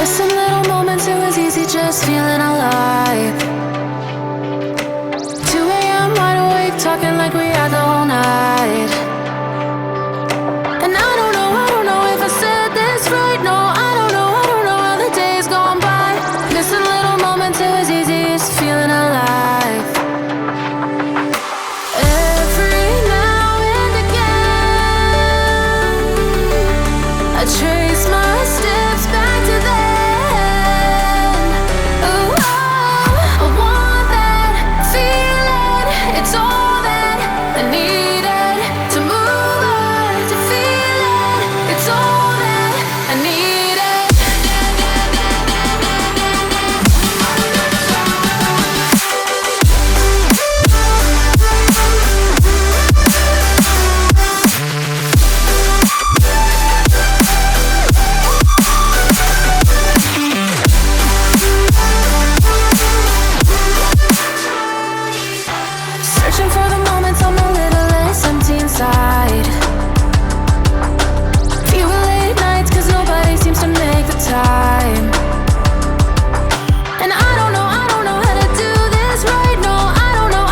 Missing little moments, it was easy just feeling alive. 2 a.m. wide awake, talking like we had the whole night. And I don't know if I said this right. No, I don't know how the days gone by. Missing little moments, it was easy just feeling alive. Every now and again, I trace my steps back to then. Ooh, I want that feeling. It's all that I needed to move on, to feel it. It's all that I needed. Searching for the moments I'm a little less empty inside. Fewer late nights 'cause nobody seems to make the time. And I don't know how to do this right. No, I don't know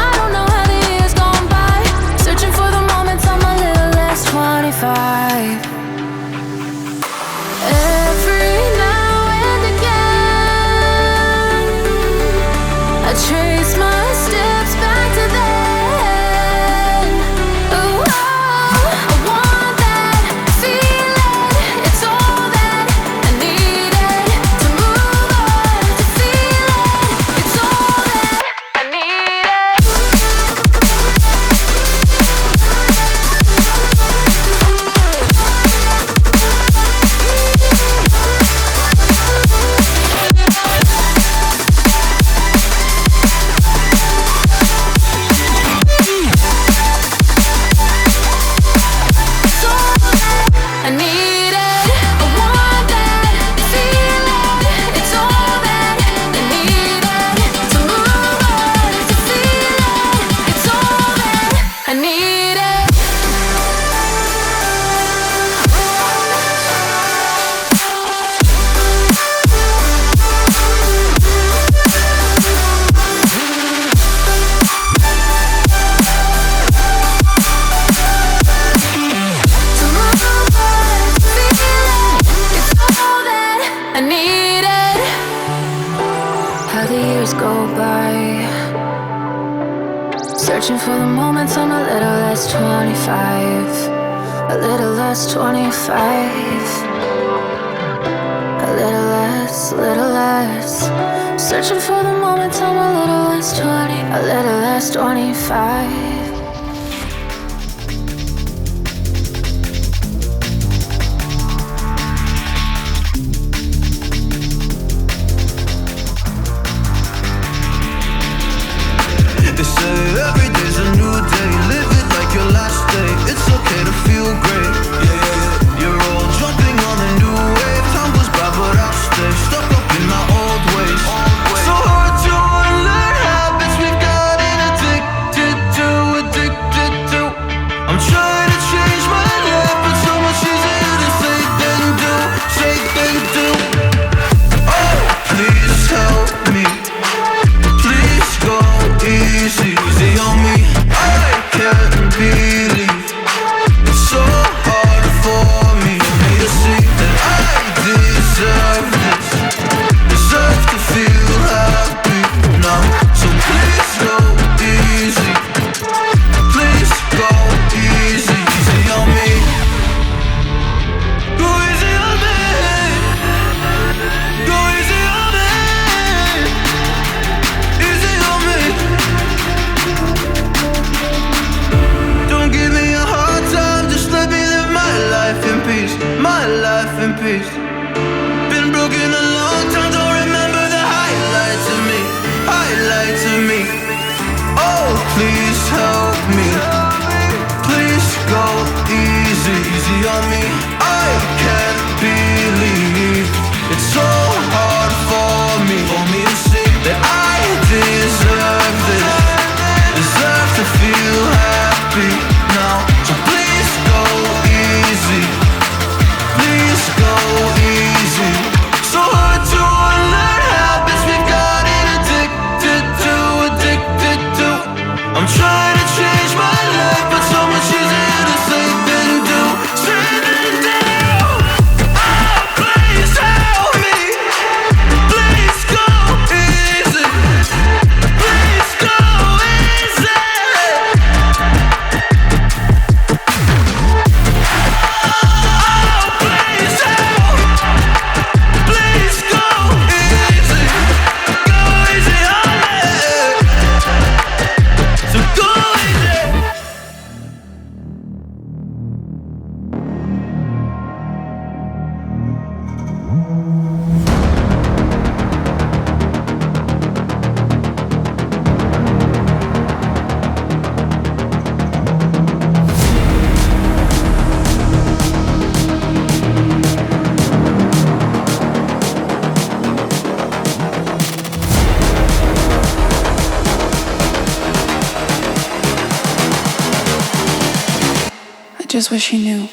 how the years gone by. Searching for the moments I'm a little less 25. Every now and again, I trace my steps back to then. Ooh, I want that feeling. It's all that I needed to move on, to feel it. It's all that I needed. It's all that I needed. I want that feeling. It's all that I needed to move on, to feel it. It's all that I needed. To move on, to feel it. It's all that I needed. How the years go by, searching for the moments I'm a little less 25, a little less 25, a little less, searching for the moments I'm a little less 20, a little less 25. They say every day's a new day. Live it like your last day. It's okay to feel great. You're all jumping on a new wave. Time goes by, but I'll stay stuck up in my old ways. So hard to unlearn habits we've gotten addicted to. I'm trying to change my life, but so much easier to say than do. Oh, please help me. Please go easy on me. I can't believe it's so hard for me to see that I deserve this, deserve to feel happy now. So please go easy, please go easy on me. Go easy on me, go easy on me, easy on me. Don't give me a hard time, just let me live my life in peace, my life in peace. Been broken a long time, don't remember the highlights of me, highlights of me. Oh, please help me, please go easy on me. I can't believe it's so hard for me to see that I deserve this, deserve to feel happy now. So please go easy, please go easy. just wish he knew.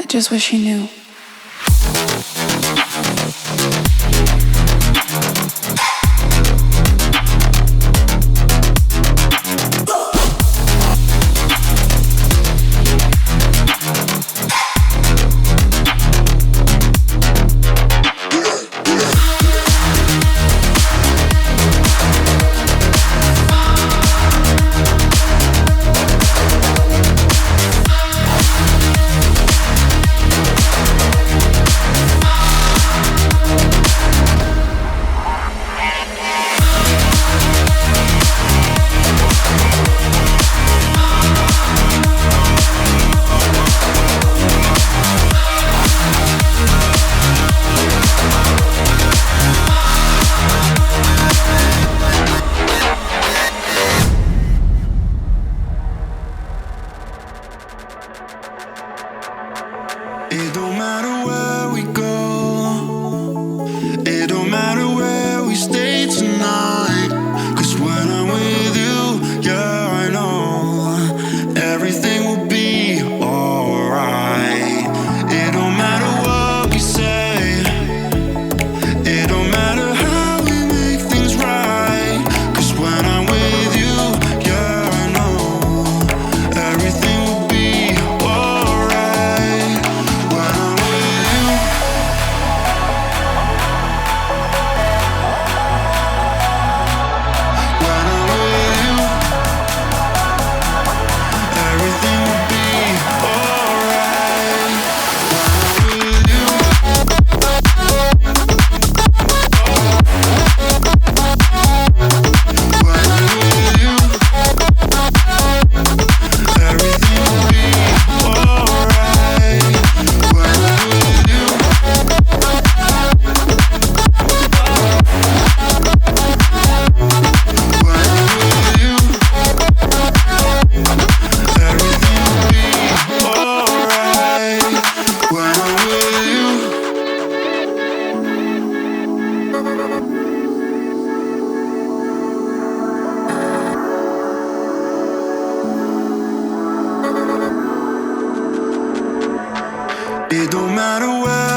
Just wish he knew. It don't matter where we go, it don't matter where we stay tonight. 'Cause when I'm with you, yeah, I know everything will be alright. It don't matter what we say, it don't matter how we make things right. 'Cause when I'm with you, yeah, I know everything will be alright. When I'm with you, when I'm with you, everything will be alright. When I'm with you, when I'm with you, everything will be alright. When I'm with you, when I'm with you, everything will be alright. When I'm with you. It don't matter where